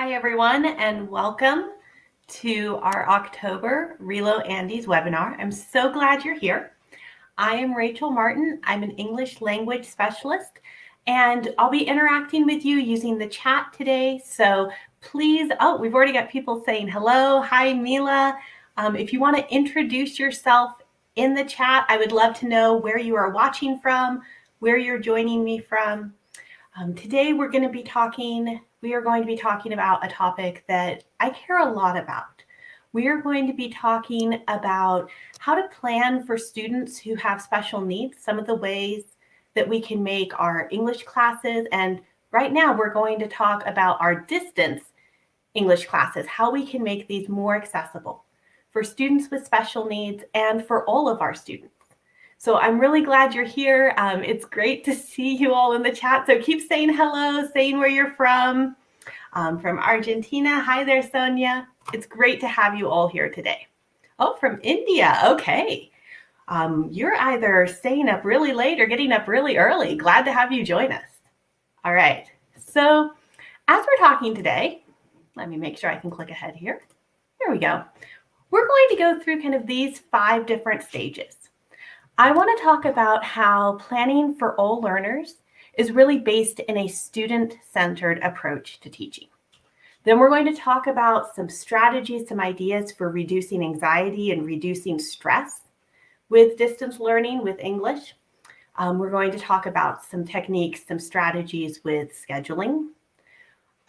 Hi, everyone, and welcome to our October RELO Andes webinar. I'm so glad you're here. I am Rachel Martin. I'm an English language specialist, and I'll be interacting with you using the chat today. So please, we've already got people saying hello. Hi, Mila. If you want to introduce yourself in the chat, I would love to know where you are watching from, where you're joining me from. Today we are going to be talking about a topic that I care a lot about. We are going to be talking about how to plan for students who have special needs, some of the ways that we can make our English classes, and right now we're going to talk about our distance English classes, how we can make these more accessible for students with special needs and for all of our students. So I'm really glad you're here. It's great to see you all in the chat. So keep saying hello, saying where you're from Argentina. Hi there, Sonia. It's great to have you all here today. Oh, from India. Okay. You're either staying up really late or getting up really early. Glad to have you join us. All right. So as we're talking today, let me make sure I can click ahead here. There we go. We're going to go through kind of these 5 different stages. I want to talk about how planning for all learners is really based in a student-centered approach to teaching. Then we're going to talk about some strategies, some ideas for reducing anxiety and reducing stress with distance learning with English. We're going to talk about some techniques, some strategies with scheduling.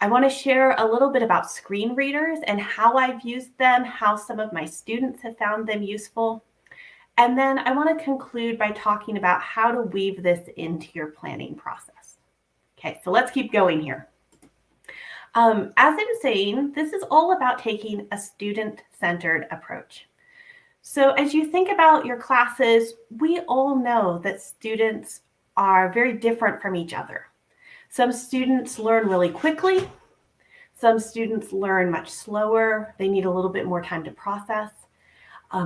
I want to share a little bit about screen readers and how I've used them, how some of my students have found them useful. And then I want to conclude by talking about how to weave this into your planning process. Okay, so let's keep going here. As I'm saying, this is all about taking a student-centered approach. So as you think about your classes, we all know that students are very different from each other. Some students learn really quickly. Some students learn much slower. They need a little bit more time to process.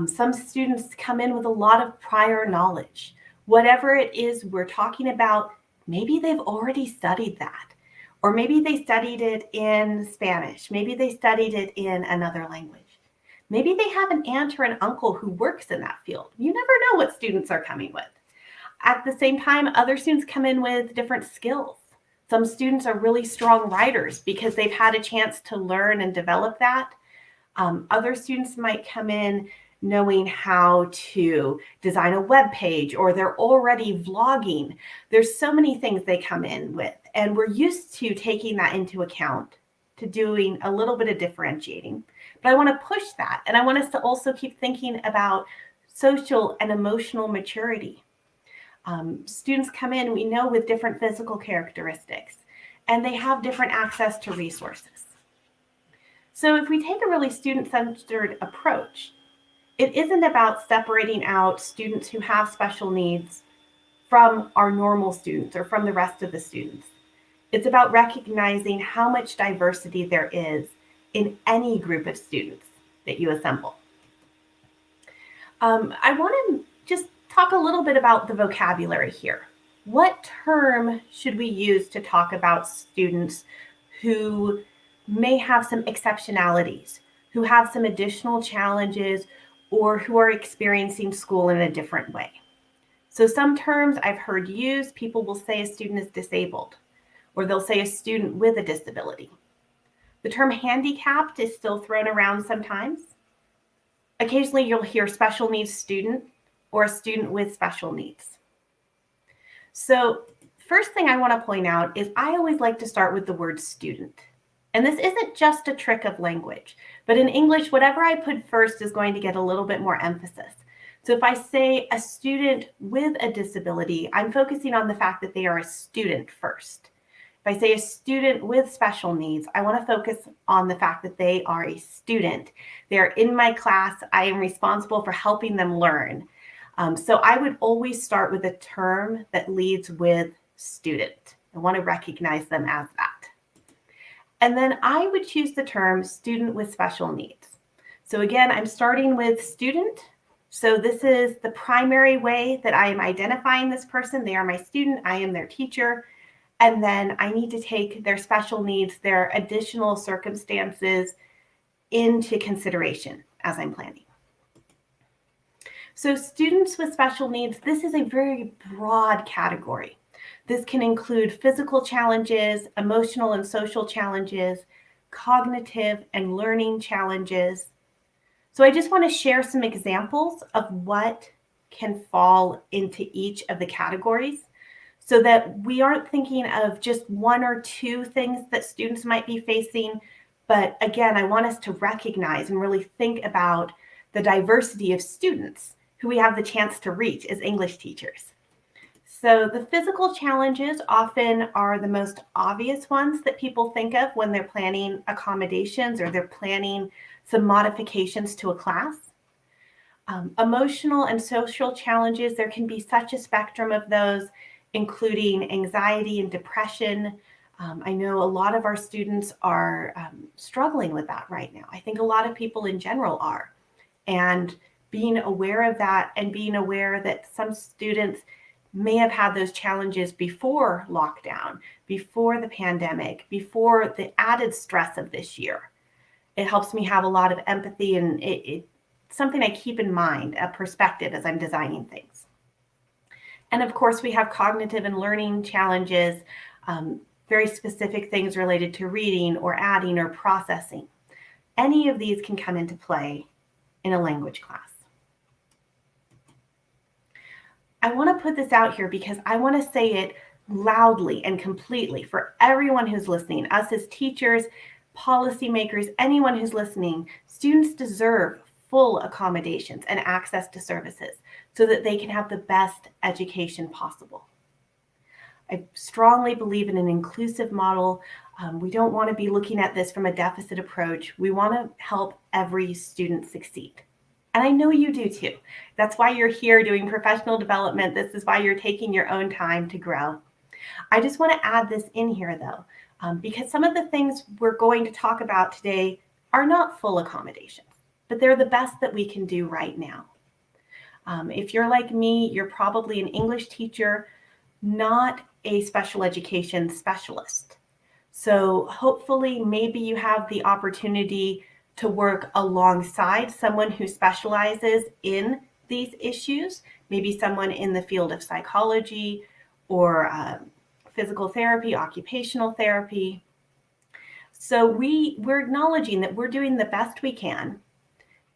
Some students come in with a lot of prior knowledge. Whatever it is we're talking about, maybe they've already studied that, or maybe they studied it in Spanish. Maybe they studied it in another language. Maybe they have an aunt or an uncle who works in that field. You never know what students are coming with. At the same time, other students come in with different skills. Some students are really strong writers because they've had a chance to learn and develop that. Other students might come in knowing how to design a web page, or they're already vlogging. There's so many things they come in with, and we're used to taking that into account, to doing a little bit of differentiating. But I want to push that, and I want us to also keep thinking about social and emotional maturity. Students come in, we know, with different physical characteristics, and they have different access to resources. So if we take a really student-centered approach, it isn't about separating out students who have special needs from our normal students or from the rest of the students. It's about recognizing how much diversity there is in any group of students that you assemble. I want to just talk a little bit about the vocabulary here. What term should we use to talk about students who may have some exceptionalities, who have some additional challenges, or who are experiencing school in a different way? So some terms I've heard used, people will say a student is disabled, or they'll say a student with a disability. The term handicapped is still thrown around sometimes. Occasionally you'll hear special needs student or a student with special needs. So first thing I want to point out is I always like to start with the word student. And this isn't just a trick of language, but in English, whatever I put first is going to get a little bit more emphasis. So if I say a student with a disability, I'm focusing on the fact that they are a student first. If I say a student with special needs, I want to focus on the fact that they are a student. They're in my class. I am responsible for helping them learn. So I would always start with a term that leads with student. I want to recognize them as that. And then I would choose the term student with special needs. So again, I'm starting with student. So this is the primary way that I am identifying this person. They are my student. I am their teacher. And then I need to take their special needs, their additional circumstances into consideration as I'm planning. So students with special needs, this is a very broad category. This can include physical challenges, emotional and social challenges, cognitive and learning challenges. So I just want to share some examples of what can fall into each of the categories so that we aren't thinking of just one or two things that students might be facing. But again, I want us to recognize and really think about the diversity of students who we have the chance to reach as English teachers. So the physical challenges often are the most obvious ones that people think of when they're planning accommodations or they're planning some modifications to a class. Emotional and social challenges, there can be such a spectrum of those, including anxiety and depression. I know a lot of our students are struggling with that right now. I think a lot of people in general are. And being aware of that and being aware that some students may have had those challenges before lockdown, before the pandemic, before the added stress of this year. It helps me have a lot of empathy, and it's something I keep in mind, a perspective as I'm designing things. And of course, we have cognitive and learning challenges, very specific things related to reading or adding or processing. Any of these can come into play in a language class. I want to put this out here because I want to say it loudly and completely for everyone who's listening, us as teachers, policymakers, anyone who's listening. Students deserve full accommodations and access to services so that they can have the best education possible. I strongly believe in an inclusive model. We don't want to be looking at this from a deficit approach. We want to help every student succeed. And I know you do too. That's why you're here doing professional development. This is why you're taking your own time to grow. I just want to add this in here though, because some of the things we're going to talk about today are not full accommodations, but they're the best that we can do right now. If you're like me, you're probably an English teacher, not a special education specialist. So hopefully maybe you have the opportunity to work alongside someone who specializes in these issues, maybe someone in the field of psychology or physical therapy, occupational therapy. So we're acknowledging that we're doing the best we can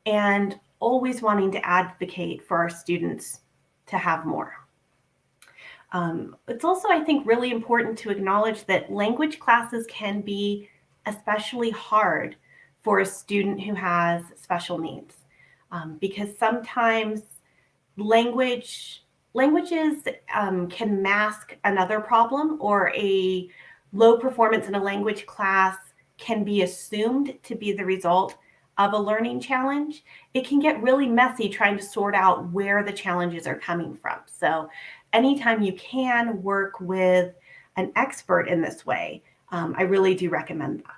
and always wanting to advocate for our students to have more. It's also, I think, really important to acknowledge that language classes can be especially hard for a student who has special needs, because sometimes languages can mask another problem, or a low performance in a language class can be assumed to be the result of a learning challenge. It can get really messy trying to sort out where the challenges are coming from. So anytime you can work with an expert in this way, I really do recommend that.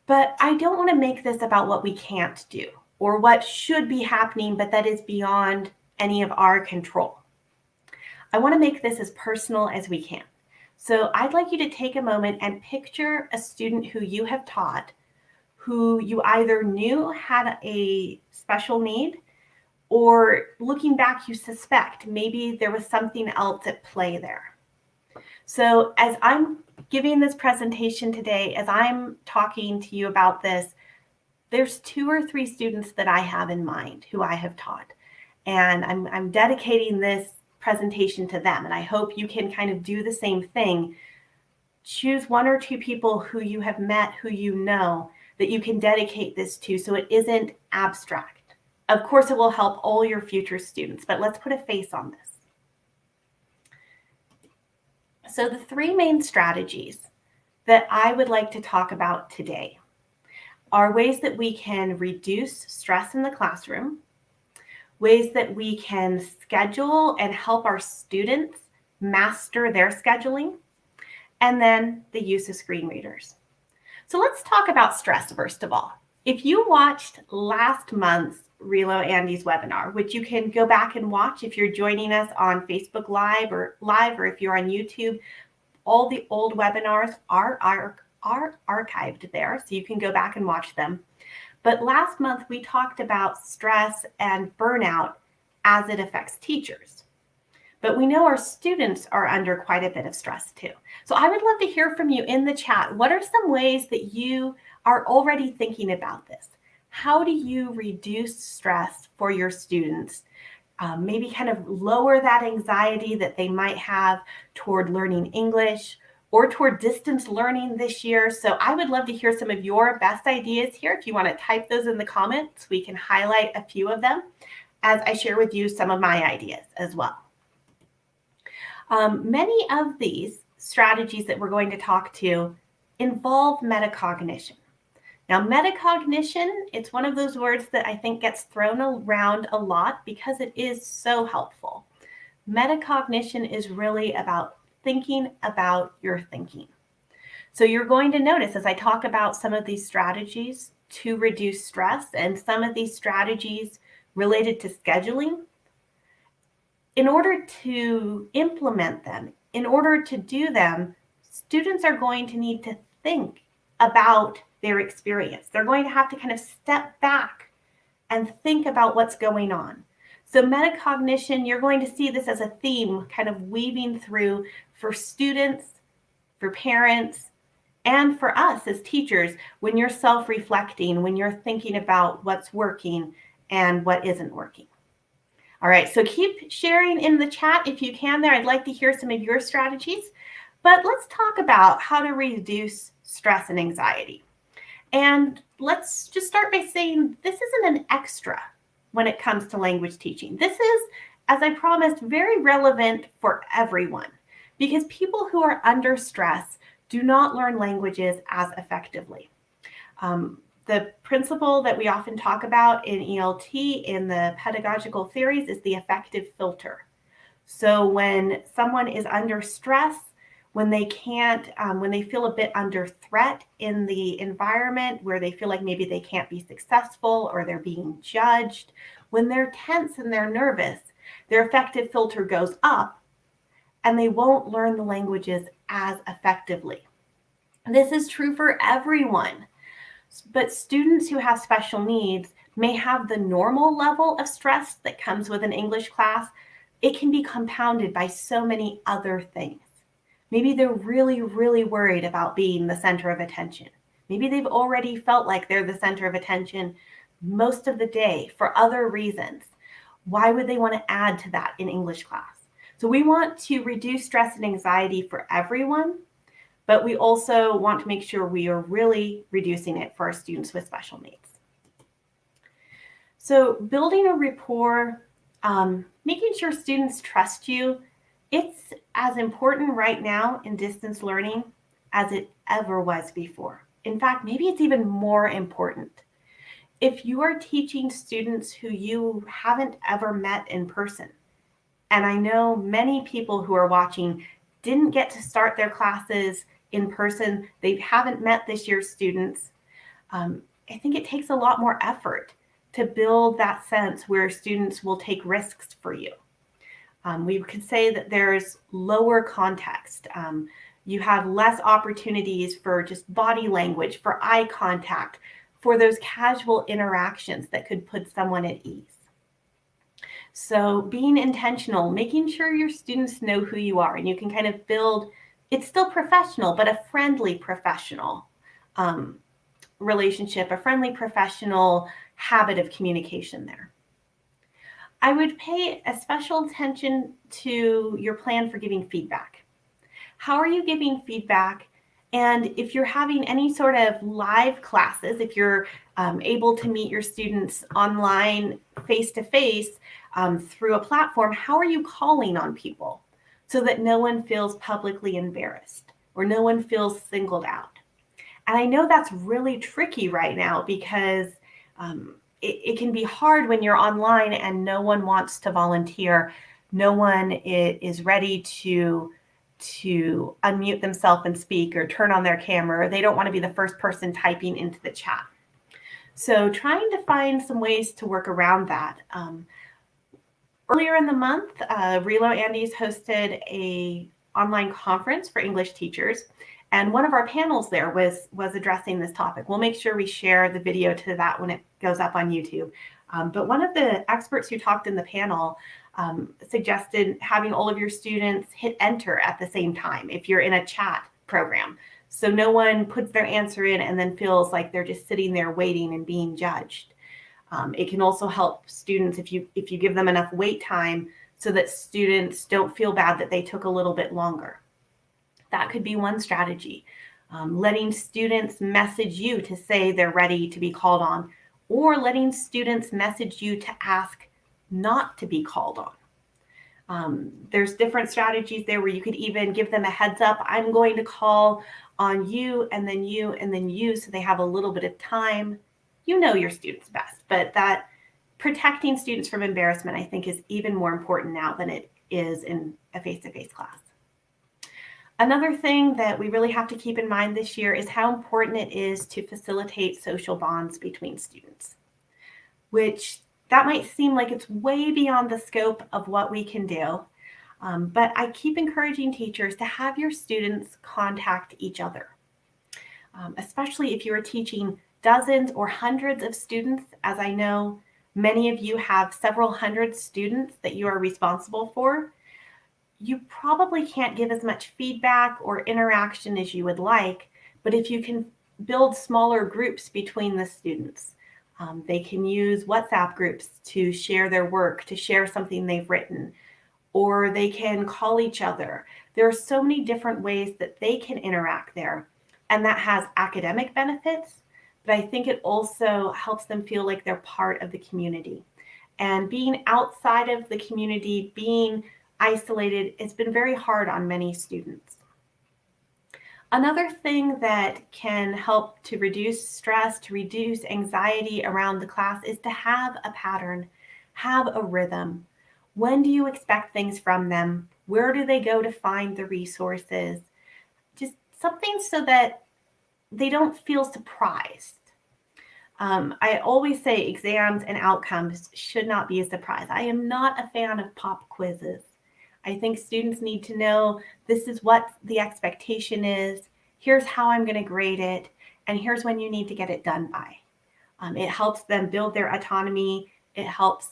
But I don't want to make this about what we can't do or what should be happening, but that is beyond any of our control. I want to make this as personal as we can. So I'd like you to take a moment and picture a student who you have taught, who you either knew had a special need, or looking back, you suspect maybe there was something else at play there. So as I'm giving this presentation today, as I'm talking to you about this, there's 2 or 3 students that I have in mind who I have taught. And I'm dedicating this presentation to them. And I hope you can kind of do the same thing. Choose 1 or 2 people who you have met, who you know, that you can dedicate this to so it isn't abstract. Of course, it will help all your future students, but let's put a face on this. So the 3 main strategies that I would like to talk about today are ways that we can reduce stress in the classroom, ways that we can schedule and help our students master their scheduling, and then the use of screen readers. So let's talk about stress first of all. If you watched last month's RELO Andy's webinar, which you can go back and watch if you're joining us on Facebook Live, or if you're on YouTube. All the old webinars are archived there, so you can go back and watch them. But last month, we talked about stress and burnout as it affects teachers. But we know our students are under quite a bit of stress too. So I would love to hear from you in the chat. What are some ways that you are already thinking about this? How do you reduce stress for your students? Maybe kind of lower that anxiety that they might have toward learning English or toward distance learning this year. So I would love to hear some of your best ideas here. If you want to type those in the comments, we can highlight a few of them as I share with you some of my ideas as well. Many of these strategies that we're going to talk to involve metacognition. Now, metacognition, it's one of those words that I think gets thrown around a lot because it is so helpful. Metacognition is really about thinking about your thinking. So you're going to notice as I talk about some of these strategies to reduce stress and some of these strategies related to scheduling, in order to implement them, in order to do them, students are going to need to think about their experience. They're going to have to kind of step back and think about what's going on. So metacognition, you're going to see this as a theme kind of weaving through for students, for parents, and for us as teachers when you're self-reflecting, when you're thinking about what's working and what isn't working. All right, so keep sharing in the chat if you can there. I'd like to hear some of your strategies, but let's talk about how to reduce stress and anxiety. And let's just start by saying this isn't an extra when it comes to language teaching. This is, as I promised, very relevant for everyone, because people who are under stress do not learn languages as effectively. The principle that we often talk about in ELT in the pedagogical theories is the affective filter. So when someone is under stress, when they can't, when they feel a bit under threat in the environment where they feel like maybe they can't be successful or they're being judged, when they're tense and they're nervous, their affective filter goes up and they won't learn the languages as effectively. This is true for everyone. But students who have special needs may have the normal level of stress that comes with an English class. It can be compounded by so many other things. Maybe they're really, really worried about being the center of attention. Maybe they've already felt like they're the center of attention most of the day for other reasons. Why would they want to add to that in English class? So we want to reduce stress and anxiety for everyone, but we also want to make sure we are really reducing it for our students with special needs. So building a rapport, making sure students trust you, it's as important right now in distance learning as it ever was before. In fact, maybe it's even more important. If you are teaching students who you haven't ever met in person, and I know many people who are watching didn't get to start their classes in person, they haven't met this year's students, I think it takes a lot more effort to build that sense where students will take risks for you. We could say that there's lower context. You have less opportunities for just body language, for eye contact, for those casual interactions that could put someone at ease. So being intentional, making sure your students know who you are, and you can kind of build, it's still professional, but a friendly professional relationship, a friendly professional habit of communication there. I would pay a special attention to your plan for giving feedback. How are you giving feedback? And if you're having any sort of live classes, if you're able to meet your students online face-to-face through a platform, how are you calling on people so that no one feels publicly embarrassed or no one feels singled out? And I know that's really tricky right now because it can be hard when you're online and no one wants to volunteer. No one is ready to unmute themselves and speak or turn on their camera. Or they don't want to be the first person typing into the chat. So trying to find some ways to work around that. Earlier in the month, RELO Andes hosted a online conference for English teachers, and one of our panels there was addressing this topic. We'll make sure we share the video to that when it goes up on YouTube. But one of the experts who talked in the panel suggested having all of your students hit enter at the same time if you're in a chat program. So no one puts their answer in and then feels like they're just sitting there waiting and being judged. It can also help students if you give them enough wait time so that students don't feel bad that they took a little bit longer. That could be one strategy. Letting students message you to say they're ready to be called on, or letting students message you to ask not to be called on. There's different strategies there where you could even give them a heads up. I'm going to call on you and then you and then you, so they have a little bit of time. You know your students best, but that protecting students from embarrassment, I think, is even more important now than it is in a face-to-face class. Another thing that we really have to keep in mind this year is how important it is to facilitate social bonds between students, which that might seem like it's way beyond the scope of what we can do. But I keep encouraging teachers to have your students contact each other, especially if you are teaching dozens or hundreds of students. As I know, many of you have several hundred students that you are responsible for. You probably can't give as much feedback or interaction as you would like, but if you can build smaller groups between the students, they can use WhatsApp groups to share their work, to share something they've written, or they can call each other. There are so many different ways that they can interact there, and that has academic benefits, but I think it also helps them feel like they're part of the community. And being outside of the community, being isolated, it's been very hard on many students. Another thing that can help to reduce stress, to reduce anxiety around the class, is to have a pattern, have a rhythm. When do you expect things from them? Where do they go to find the resources? Just something so that they don't feel surprised. I always say exams and outcomes should not be a surprise. I am not a fan of pop quizzes. I think students need to know this is what the expectation is, here's how I'm going to grade it, and here's when you need to get it done by. It helps them build their autonomy. It helps,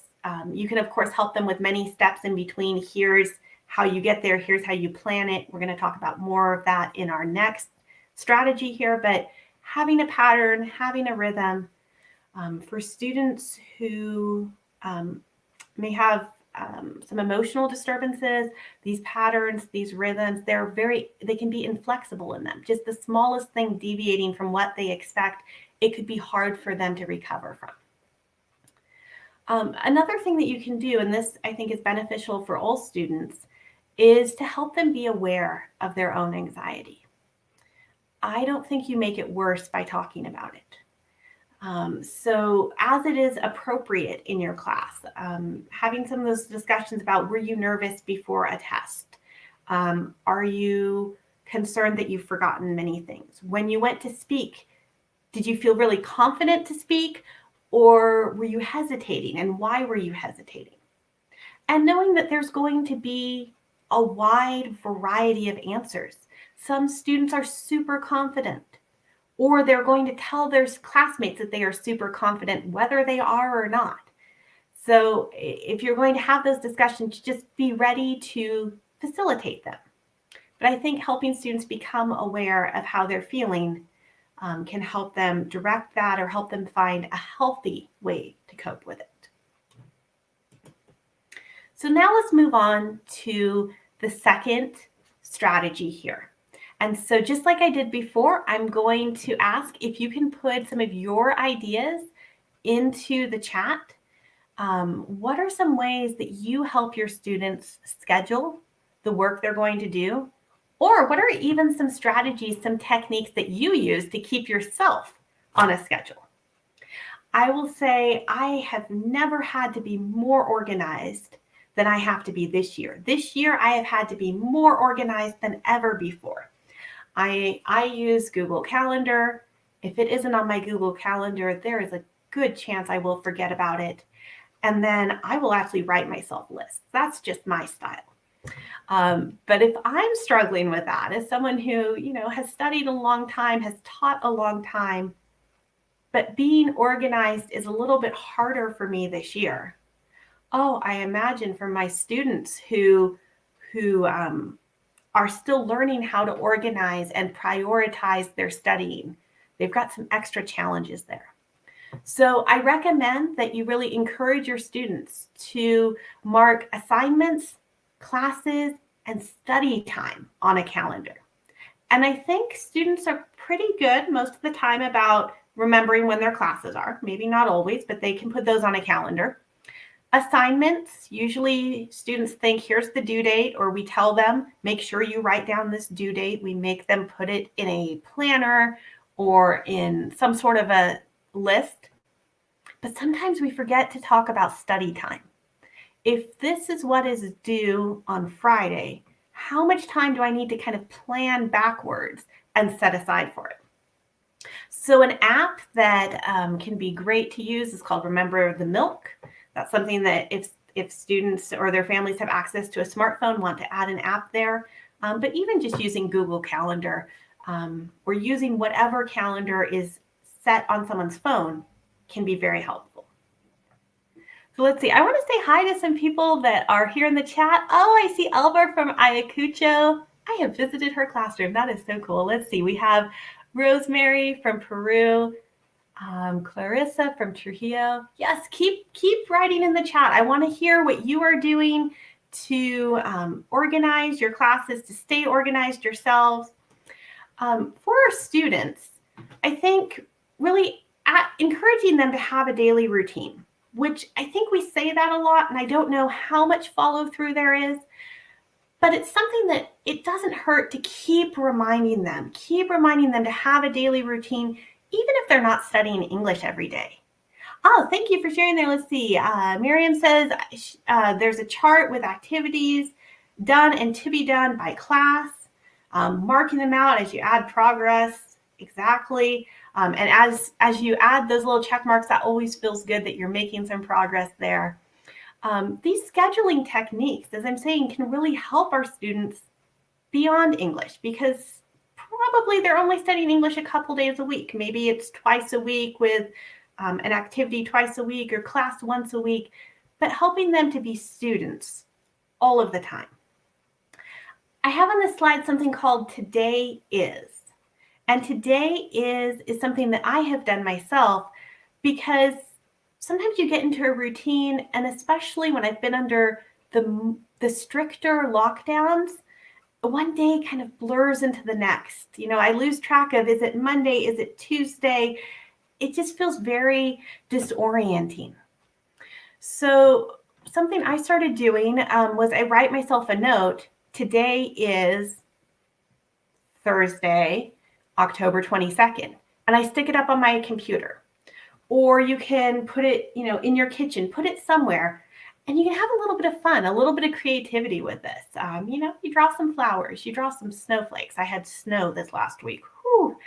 you can of course help them with many steps in between. Here's how you get there, here's how you plan it. We're going to talk about more of that in our next strategy here, but having a pattern, having a rhythm, for students who may have some emotional disturbances, these patterns, these rhythms, they can be inflexible in them. Just the smallest thing deviating from what they expect, it could be hard for them to recover from. Another thing that you can do, and this I think is beneficial for all students, is to help them be aware of their own anxiety. I don't think you make it worse by talking about it. So as it is appropriate in your class, having some of those discussions about, were you nervous before a test? Are you concerned that you've forgotten many things? When you went to speak, did you feel really confident to speak, or were you hesitating, and why were you hesitating? And knowing that there's going to be a wide variety of answers. Some students are super confident, or they're going to tell their classmates that they are super confident, whether they are or not. So if you're going to have those discussions, just be ready to facilitate them. But I think helping students become aware of how they're feeling can help them direct that, or help them find a healthy way to cope with it. So now let's move on to the second strategy here. And so just like I did before, I'm going to ask if you can put some of your ideas into the chat. What are some ways that you help your students schedule the work they're going to do? Or what are even some strategies, some techniques that you use to keep yourself on a schedule? I will say I have never had to be more organized than I have to be this year. This year, I have had to be more organized than ever before. I use Google Calendar. If it isn't on my Google Calendar, there is a good chance I will forget about it. And then I will actually write myself lists. That's just my style. But if I'm struggling with that as someone who, has studied a long time, has taught a long time, but being organized is a little bit harder for me this year. Oh, I imagine for my students who are still learning how to organize and prioritize their studying, they've got some extra challenges there. So I recommend that you really encourage your students to mark assignments, classes, and study time on a calendar. And I think students are pretty good most of the time about remembering when their classes are. Maybe not always, but they can put those on a calendar. Assignments, usually students think, here's the due date, or we tell them, make sure you write down this due date. We make them put it in a planner or in some sort of a list. But sometimes we forget to talk about study time. If this is what is due on Friday, how much time do I need to kind of plan backwards and set aside for it? So an app that can be great to use is called Remember the Milk. That's something that if students or their families have access to a smartphone, want to add an app there, but even just using Google Calendar or using whatever calendar is set on someone's phone can be very helpful. So let's see, I want to say hi to some people that are here in the chat. Oh, I see Elva from Ayacucho. I have visited her classroom. That is so cool. Let's see, we have Rosemary from Peru, Clarissa from Trujillo. Yes, keep writing in the chat. I want to hear what you are doing to organize your classes, to stay organized yourselves. For our students, I think really encouraging them to have a daily routine, which I think we say that a lot, and I don't know how much follow through there is, but it's something that it doesn't hurt to keep reminding them to have a daily routine, even if they're not studying English every day. Oh, thank you for sharing there. Let's see. Miriam says there's a chart with activities done and to be done by class, marking them out as you add progress. Exactly. And as you add those little check marks, that always feels good that you're making some progress there. These scheduling techniques, as I'm saying, can really help our students beyond English, because probably they're only studying English a couple days a week. Maybe it's twice a week with an activity twice a week or class once a week, but helping them to be students all of the time. I have on this slide something called Today Is. And today is something that I have done myself, because sometimes you get into a routine, and especially when I've been under the stricter lockdowns, one day kind of blurs into the next. I lose track of, is it Monday? Is it Tuesday? It just feels very disorienting. So something I started doing was I write myself a note. Today is Thursday, October 22nd, and I stick it up on my computer. Or you can put it, in your kitchen, put it somewhere, and you can have a little bit of fun, a little bit of creativity with this. You draw some flowers, you draw some snowflakes. I had snow this last week. Whew.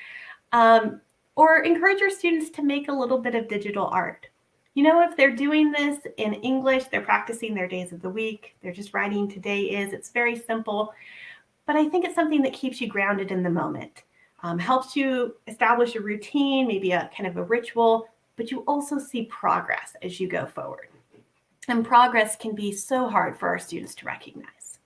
Or encourage your students to make a little bit of digital art. If they're doing this in English, they're practicing their days of the week. They're just writing Today Is. It's very simple, but I think it's something that keeps you grounded in the moment. Helps you establish a routine, maybe a kind of a ritual, but you also see progress as you go forward. And progress can be so hard for our students to recognize.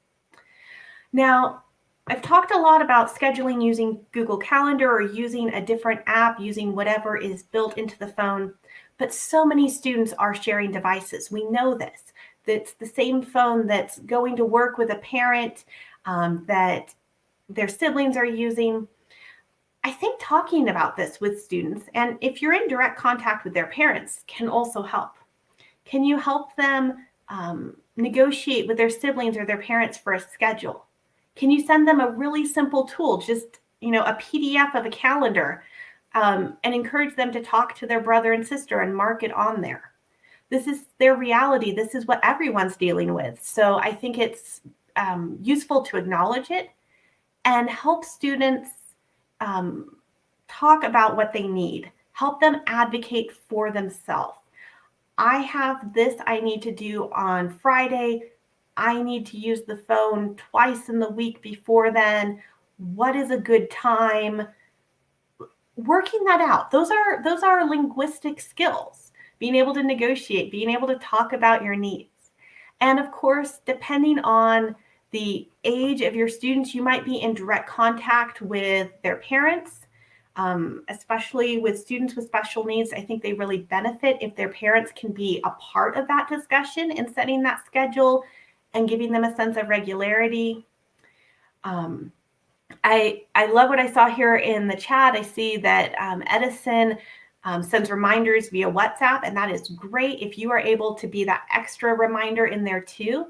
Now, I've talked a lot about scheduling using Google Calendar or using a different app, using whatever is built into the phone, but so many students are sharing devices. We know this. That's the same phone that's going to work with a parent, that their siblings are using. I think talking about this with students, and if you're in direct contact with their parents, can also help. Can you help them negotiate with their siblings or their parents for a schedule? Can you send them a really simple tool, just a PDF of a calendar, and encourage them to talk to their brother and sister and mark it on there? This is their reality. This is what everyone's dealing with. So I think it's useful to acknowledge it and help students talk about what they need. help them advocate for themselves. I have this I need to do on Friday. I need to use the phone twice in the week before then. What is a good time? Working that out. Those are linguistic skills. Being able to negotiate, being able to talk about your needs. And of course, depending on the age of your students, you might be in direct contact with their parents. Especially with students with special needs, I think they really benefit if their parents can be a part of that discussion in setting that schedule and giving them a sense of regularity. I love what I saw here in the chat. I see that Edison sends reminders via WhatsApp, and that is great if you are able to be that extra reminder in there too.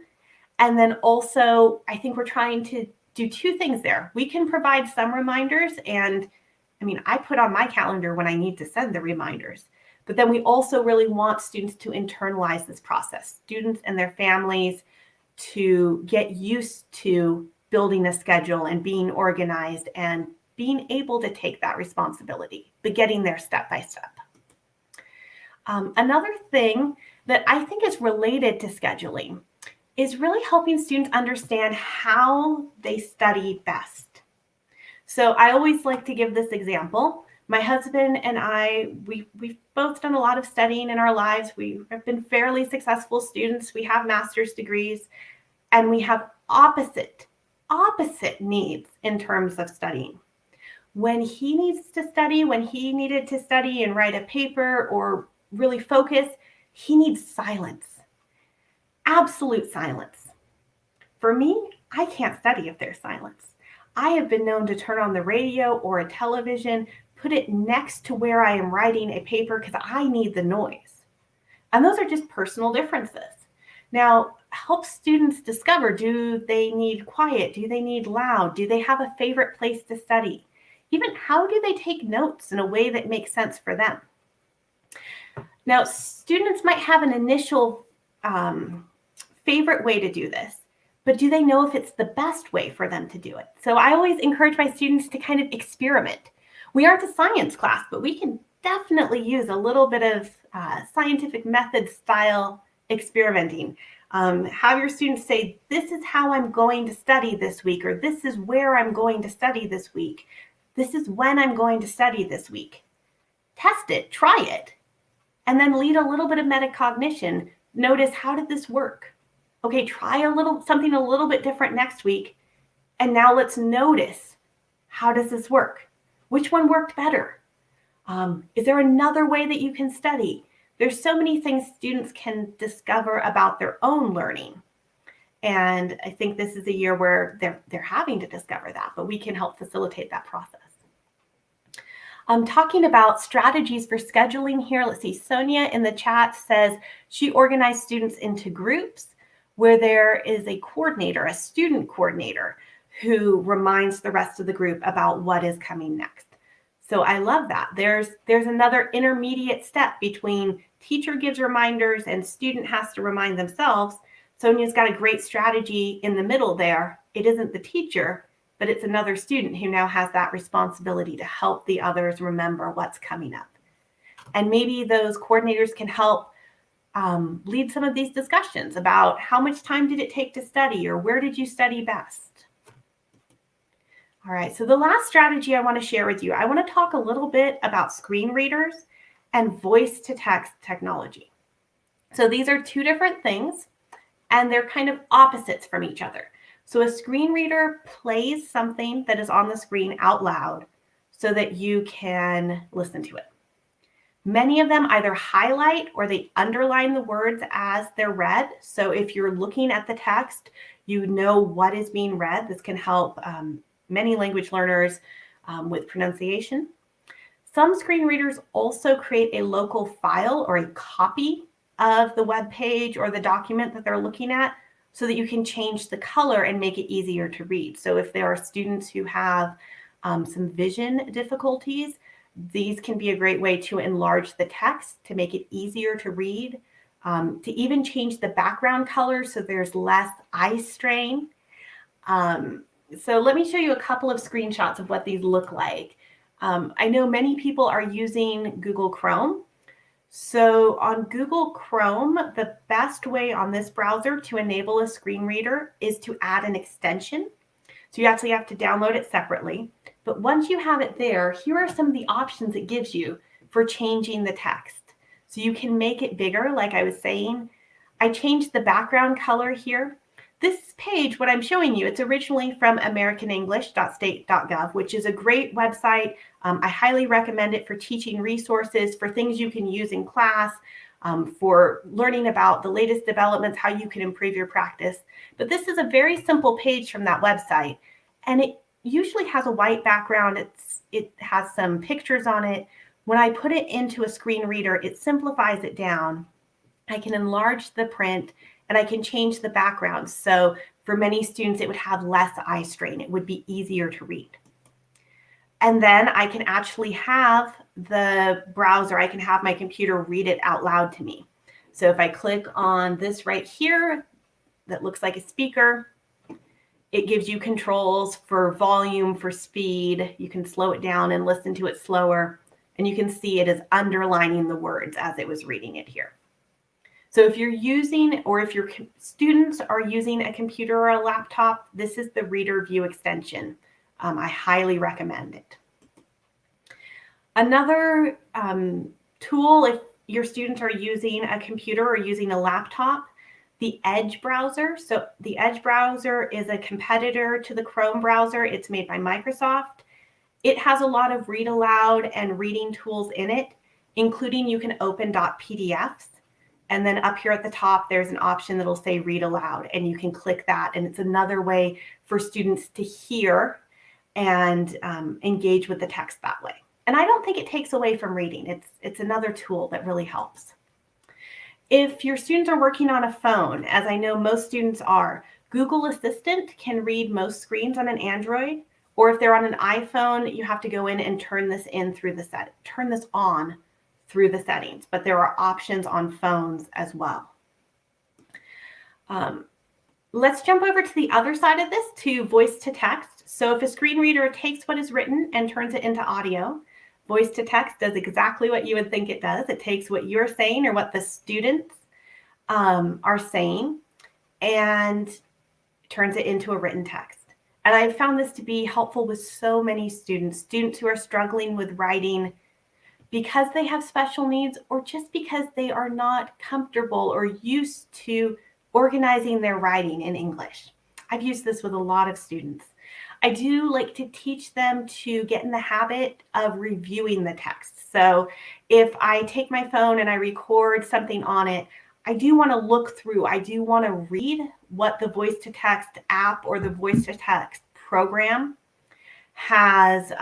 And then also, I think we're trying to do two things there. We can provide some reminders, and I mean, I put on my calendar when I need to send the reminders, but then we also really want students to internalize this process, students and their families to get used to building a schedule and being organized and being able to take that responsibility, but getting there step by step. Another thing that I think is related to scheduling is really helping students understand how they study best. So I always like to give this example. My husband and I, we've both done a lot of studying in our lives. We have been fairly successful students. We have master's degrees, and we have opposite needs in terms of studying. When he needs to study, when he needed to study and write a paper or really focus, he needs silence, absolute silence. For me, I can't study if there's silence. I have been known to turn on the radio or a television, put it next to where I am writing a paper because I need the noise. And those are just personal differences. Now, help students discover, do they need quiet? Do they need loud? Do they have a favorite place to study? Even how do they take notes in a way that makes sense for them? Now, students might have an initial favorite way to do this, but do they know if it's the best way for them to do it? So I always encourage my students to kind of experiment. We aren't a science class, but we can definitely use a little bit of scientific method style experimenting. Have your students say, this is how I'm going to study this week, or this is where I'm going to study this week. This is when I'm going to study this week. Test it, try it, and then lead a little bit of metacognition. Notice, how did this work? Okay, try something a little bit different next week. And now let's notice, how does this work? Which one worked better? Is there another way that you can study? There's so many things students can discover about their own learning. And I think this is a year where they're having to discover that, but we can help facilitate that process. Talking about strategies for scheduling here, let's see, Sonia in the chat says she organized students into groups where there is a coordinator, a student coordinator, who reminds the rest of the group about what is coming next. So I love that. There's another intermediate step between teacher gives reminders and student has to remind themselves. Sonia's got a great strategy in the middle there. It isn't the teacher, but it's another student who now has that responsibility to help the others remember what's coming up. And maybe those coordinators can help lead some of these discussions about how much time did it take to study, or where did you study best? All right, so the last strategy I want to share with you, I want to talk a little bit about screen readers and voice-to-text technology. So these are two different things, and they're kind of opposites from each other. So a screen reader plays something that is on the screen out loud so that you can listen to it. Many of them either highlight or they underline the words as they're read. So if you're looking at the text, you know what is being read. This can help many language learners with pronunciation. Some screen readers also create a local file or a copy of the web page or the document that they're looking at so that you can change the color and make it easier to read. So if there are students who have some vision difficulties, these can be a great way to enlarge the text to make it easier to read, to even change the background color so there's less eye strain. So let me show you a couple of screenshots of what these look like. I know many people are using Google Chrome. So on Google Chrome, the best way on this browser to enable a screen reader is to add an extension. So you actually have to download it separately. But once you have it there, here are some of the options it gives you for changing the text. So you can make it bigger, like I was saying. I changed the background color here. This page, what I'm showing you, it's originally from americanenglish.state.gov, which is a great website. I highly recommend it for teaching resources, for things you can use in class, for learning about the latest developments, how you can improve your practice. But this is a very simple page from that website, and it usually has a white background. It has some pictures on it. When I put it into a screen reader, it simplifies it down. I can enlarge the print, and I can change the background. So for many students, it would have less eye strain. It would be easier to read. And then I can actually have the browser, I can have my computer read it out loud to me. So if I click on this right here, that looks like a speaker, it gives you controls for volume, for speed. You can slow it down and listen to it slower. And you can see it is underlining the words as it was reading it here. So if you're using, or if your students are using a computer or a laptop, this is the Reader View extension. I highly recommend it. Another tool, if your students are using a computer or using a laptop, the Edge browser. So the Edge browser is a competitor to the Chrome browser. It's made by Microsoft. It has a lot of read aloud and reading tools in it, including you can open .pdfs. And then up here at the top, there's an option that'll say read aloud, and you can click that. And it's another way for students to hear and engage with the text that way. And I don't think it takes away from reading. It's another tool that really helps. If your students are working on a phone, as I know most students are, Google Assistant can read most screens on an Android, or if they're on an iPhone, you have to go in and turn this on through the settings, but there are options on phones as well. Let's jump over to the other side of this, to voice to text. So if a screen reader takes what is written and turns it into audio, voice to text does exactly what you would think it does. It takes what you're saying or what the students are saying and turns it into a written text. And I've found this to be helpful with so many students who are struggling with writing because they have special needs, or just because they are not comfortable or used to organizing their writing in English. I've used this with a lot of students. I do like to teach them to get in the habit of reviewing the text. So if I take my phone and I record something on it, I do want to look through, I do want to read what the voice to text app or the voice to text program has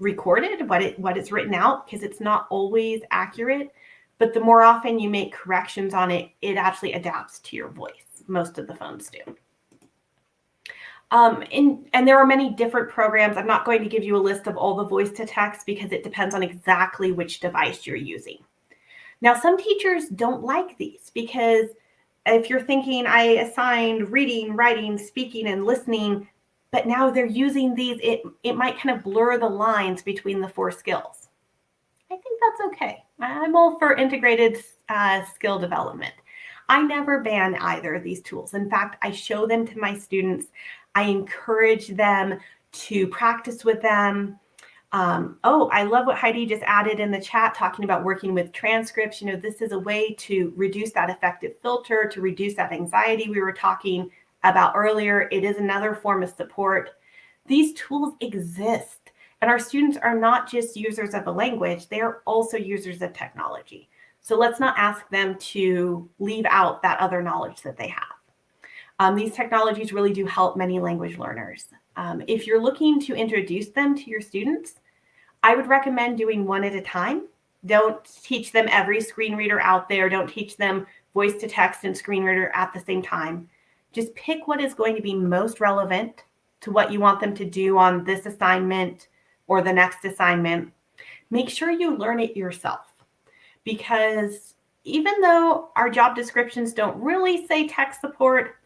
recorded, what it's written out, because it's not always accurate. But the more often you make corrections on it, it actually adapts to your voice. Most of the phones do. And there are many different programs. I'm not going to give you a list of all the voice to text because it depends on exactly which device you're using. Now, some teachers don't like these because if you're thinking, I assigned reading, writing, speaking, and listening, but now they're using these, it might kind of blur the lines between the 4 skills. I think that's okay. I'm all for integrated skill development. I never ban either of these tools. In fact, I show them to my students. I encourage them to practice with them. I love what Heidi just added in the chat, talking about working with transcripts. You know, this is a way to reduce that affective filter, to reduce that anxiety we were talking about earlier. It is another form of support. These tools exist, and our students are not just users of a language, they are also users of technology. So let's not ask them to leave out that other knowledge that they have. These technologies really do help many language learners. If you're looking to introduce them to your students, I would recommend doing one at a time. Don't teach them every screen reader out there. Don't teach them voice to text and screen reader at the same time. Just pick what is going to be most relevant to what you want them to do on this assignment or the next assignment. Make sure you learn it yourself, because even though our job descriptions don't really say tech support,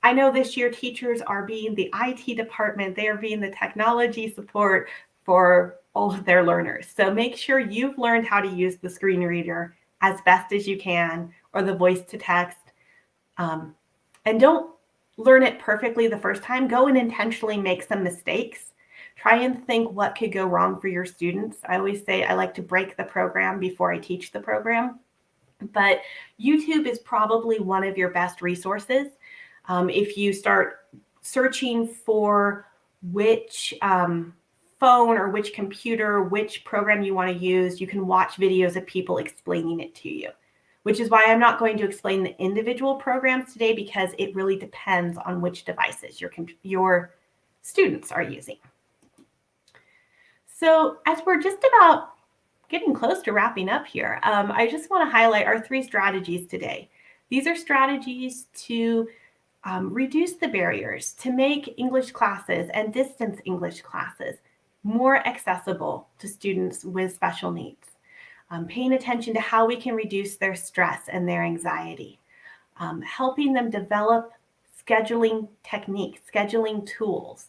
I know this year teachers are being the IT department, they are being the technology support for all of their learners. So make sure you've learned how to use the screen reader as best as you can, or the voice to text. And don't learn it perfectly the first time. Go and intentionally make some mistakes. Try and think what could go wrong for your students. I always say I like to break the program before I teach the program. But YouTube is probably one of your best resources. If you start searching for which phone or which computer, which program you want to use, you can watch videos of people explaining it to you, which is why I'm not going to explain the individual programs today, because it really depends on which devices your students are using. So as we're just about getting close to wrapping up here, I just want to highlight our 3 strategies today. These are strategies to reduce the barriers, to make English classes and distance English classes more accessible to students with special needs. Paying attention to how we can reduce their stress and their anxiety, helping them develop scheduling techniques, scheduling tools,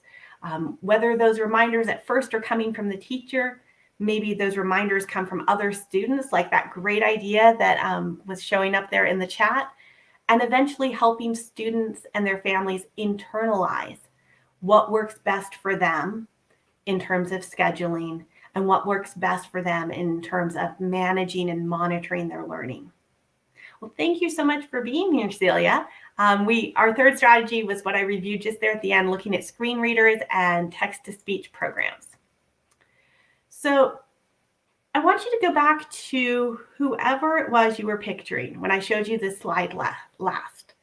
whether those reminders at first are coming from the teacher, maybe those reminders come from other students, like that great idea that was showing up there in the chat, and eventually helping students and their families internalize what works best for them in terms of scheduling, and what works best for them in terms of managing and monitoring their learning. Well, thank you so much for being here, Celia. Our 3rd strategy was what I reviewed just there at the end, looking at screen readers and text-to-speech programs. So I want you to go back to whoever it was you were picturing when I showed you this slide last.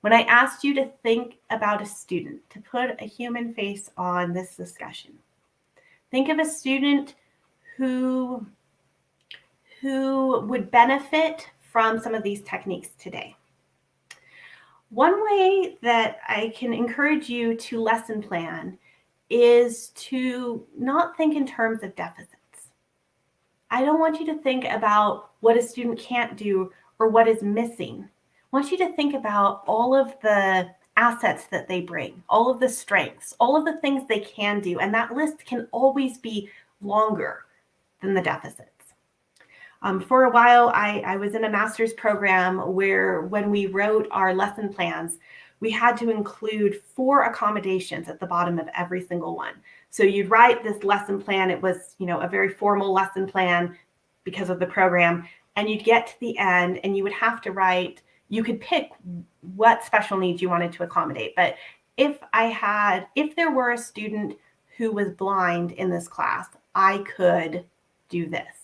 When I asked you to think about a student, to put a human face on this discussion. Think of a student who would benefit from some of these techniques today. One way that I can encourage you to lesson plan is to not think in terms of deficits. I don't want you to think about what a student can't do or what is missing. I want you to think about all of the assets that they bring, all of the strengths, all of the things they can do, and that list can always be longer than the deficits. For a while, I was in a master's program where when we wrote our lesson plans, we had to include 4 accommodations at the bottom of every single one. So you'd write this lesson plan. It was, a very formal lesson plan because of the program, and you'd get to the end and you would have to write, you could pick what special needs you wanted to accommodate. But if there were a student who was blind in this class, I could do this.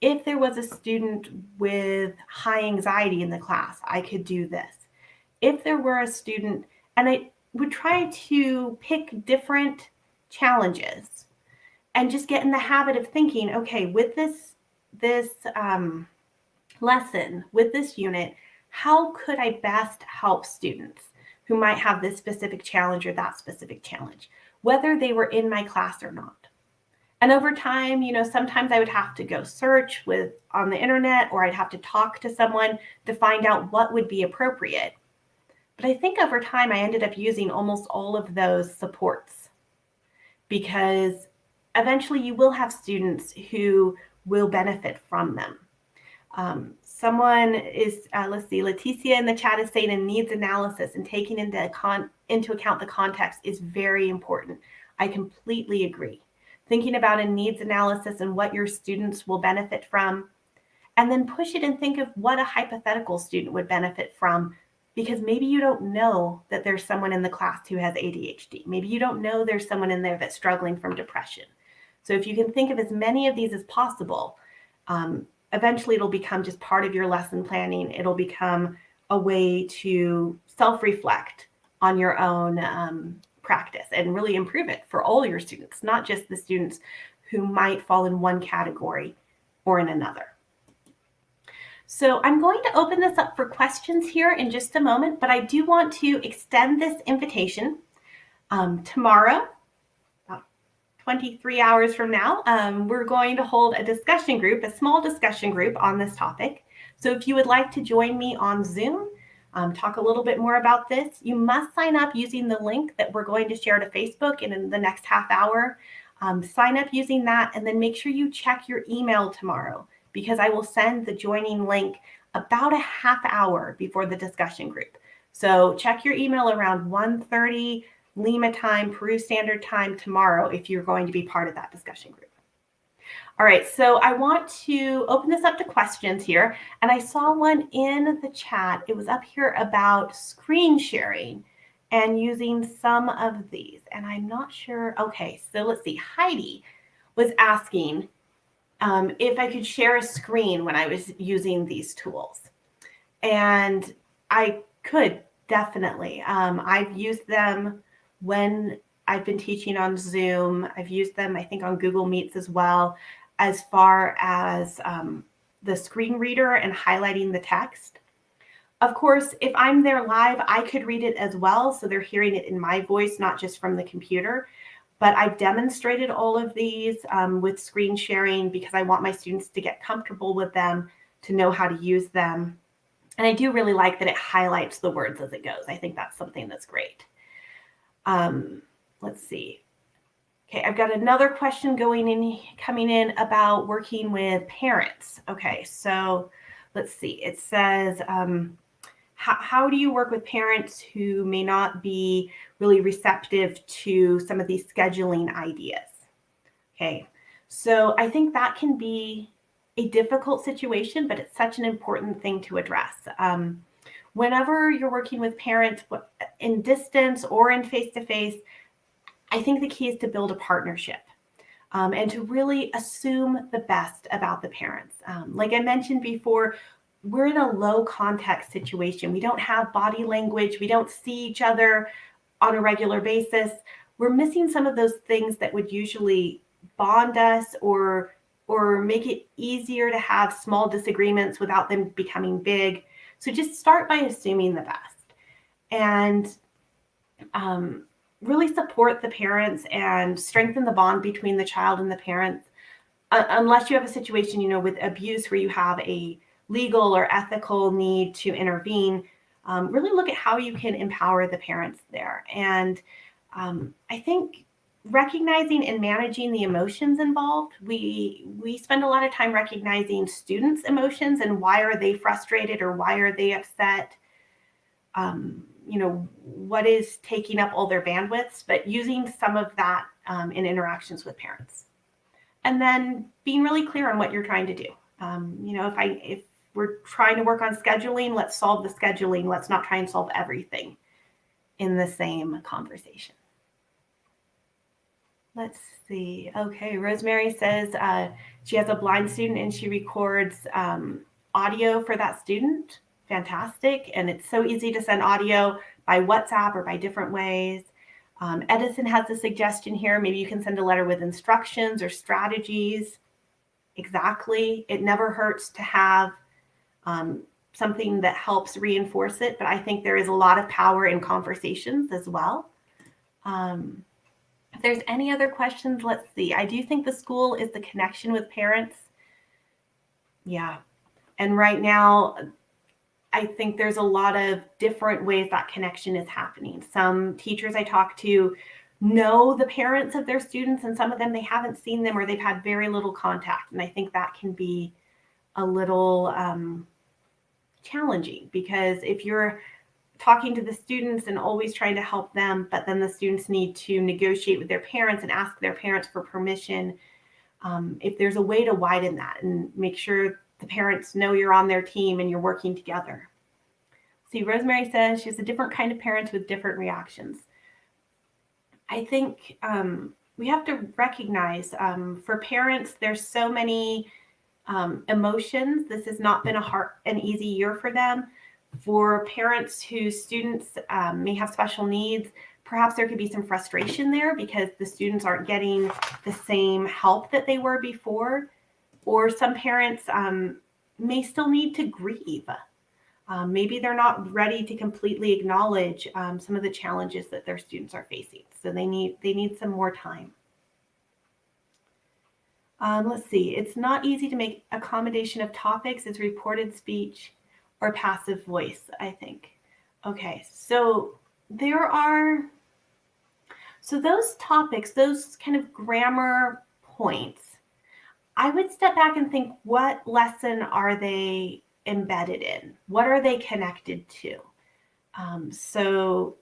If there was a student with high anxiety in the class, I could do this. If there were a student, and I would try to pick different challenges and just get in the habit of thinking, okay, with this lesson, with this unit, how could I best help students who might have this specific challenge or that specific challenge, whether they were in my class or not? And over time, sometimes I would have to go search on the internet, or I'd have to talk to someone to find out what would be appropriate. But I think over time, I ended up using almost all of those supports, because eventually you will have students who will benefit from them. Someone is, Leticia in the chat is saying a needs analysis and taking into account the context is very important. I completely agree. Thinking about a needs analysis and what your students will benefit from, and then push it and think of what a hypothetical student would benefit from, because maybe you don't know that there's someone in the class who has ADHD. Maybe you don't know there's someone in there that's struggling from depression. So if you can think of as many of these as possible, eventually it'll become just part of your lesson planning. It'll become a way to self-reflect on your own practice and really improve it for all your students, not just the students who might fall in one category or in another. So I'm going to open this up for questions here in just a moment, but I do want to extend this invitation. Tomorrow, about 23 hours from now, we're going to hold a discussion group, a small discussion group on this topic. So if you would like to join me on Zoom, talk a little bit more about this, you must sign up using the link that we're going to share to Facebook in the next half hour. Sign up using that, and then make sure you check your email tomorrow, because I will send the joining link about a half hour before the discussion group. So check your email around 1:30 Lima time, Peru Standard Time tomorrow if you're going to be part of that discussion group. All right, so I want to open this up to questions here. And I saw one in the chat. It was up here about screen sharing and using some of these. And I'm not sure. Okay, so let's see. Heidi was asking if I could share a screen when I was using these tools. And I could, definitely. I've used them when I've been teaching on Zoom. I've used them, I think, on Google Meets as well, as far as the screen reader and highlighting the text. Of course, if I'm there live, I could read it as well, so they're hearing it in my voice, not just from the computer. But I've demonstrated all of these with screen sharing because I want my students to get comfortable with them, to know how to use them. And I do really like that it highlights the words as it goes. I think that's something that's great. Let's see. Okay, I've got another question coming in about working with parents. Okay, so let's see. It says, how do you work with parents who may not be really receptive to some of these scheduling ideas? Okay, so I think that can be a difficult situation, but it's such an important thing to address. Whenever you're working with parents in distance or in face-to-face, I think the key is to build a partnership and to really assume the best about the parents. Like I mentioned before, we're in a low context situation. We don't have body language. We don't see each other on a regular basis. We're missing some of those things that would usually bond us or make it easier to have small disagreements without them becoming big. So just start by assuming the best and really support the parents and strengthen the bond between the child and the parents. Unless you have a situation, with abuse where you have a legal or ethical need to intervene, really look at how you can empower the parents there. And I think recognizing and managing the emotions involved, we spend a lot of time recognizing students' emotions and why are they frustrated or why are they upset. What is taking up all their bandwidths, but using some of that in interactions with parents. And then being really clear on what you're trying to do. If we're trying to work on scheduling, let's solve the scheduling. Let's not try and solve everything in the same conversation. Let's see. Okay, Rosemary says she has a blind student and she records audio for that student. Fantastic. And it's so easy to send audio by WhatsApp or by different ways. Edison has a suggestion here. Maybe you can send a letter with instructions or strategies. Exactly. It never hurts to have something that helps reinforce it, but I think there is a lot of power in conversations as well. If there's any other questions, let's see. I do think the school is the connection with parents. Yeah. And right now, I think there's a lot of different ways that connection is happening. Some teachers I talk to know the parents of their students, and some of them they haven't seen them or they've had very little contact. And I think that can be a little challenging, because if you're talking to the students and always trying to help them, but then the students need to negotiate with their parents and ask their parents for permission, if there's a way to widen that and make sure the parents know you're on their team and you're working together. See, Rosemary says she has a different kind of parents with different reactions. I think we have to recognize for parents, there's so many emotions. This has not been an easy year for them. For parents whose students may have special needs, perhaps there could be some frustration there because the students aren't getting the same help that they were before. Or some parents may still need to grieve. Maybe they're not ready to completely acknowledge some of the challenges that their students are facing. So they need some more time. Let's see. It's not easy to make accommodation of topics as reported speech or passive voice, I think. Okay, so there are So those topics, those kind of grammar points, I would step back and think, what lesson are they embedded in? What are they connected to? So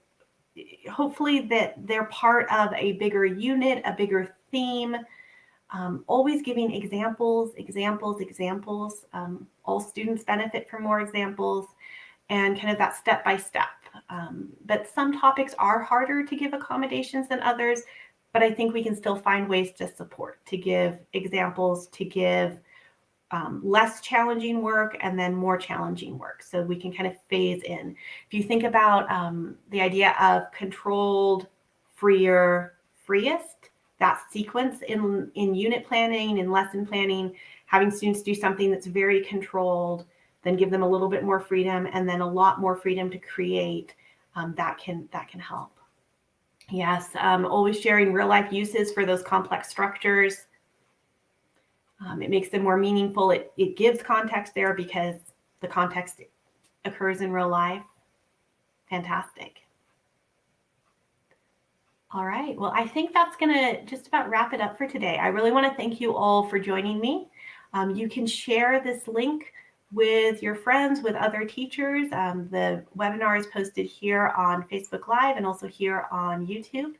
hopefully that they're part of a bigger unit, a bigger theme, always giving examples. All students benefit from more examples and kind of that step by step. But some topics are harder to give accommodations than others, but I think we can still find ways to support, to give examples, to give less challenging work and then more challenging work. So we can kind of phase in. If you think about the idea of controlled, freer, freest, that sequence in unit planning, in lesson planning, having students do something that's very controlled, then give them a little bit more freedom and then a lot more freedom to create, that can help. Yes, always sharing real life uses for those complex structures. It makes them more meaningful. It gives context there because the context occurs in real life. Fantastic. All right. Well, I think that's going to just about wrap it up for today. I really want to thank you all for joining me. You can share this link with your friends, with other teachers. The webinar is posted here on Facebook Live and also here on YouTube.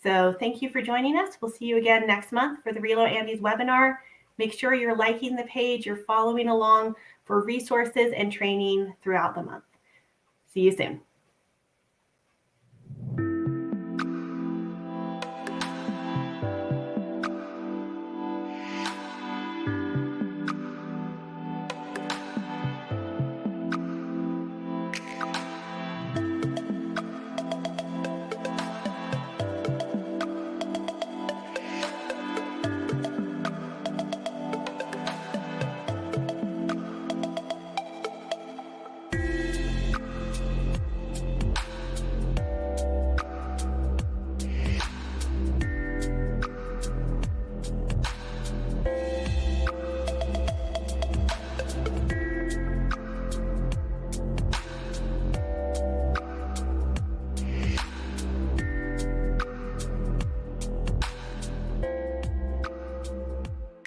So thank you for joining us. We'll see you again next month for the RELO Andes webinar. Make sure you're liking the page, you're following along for resources and training throughout the month. See you soon.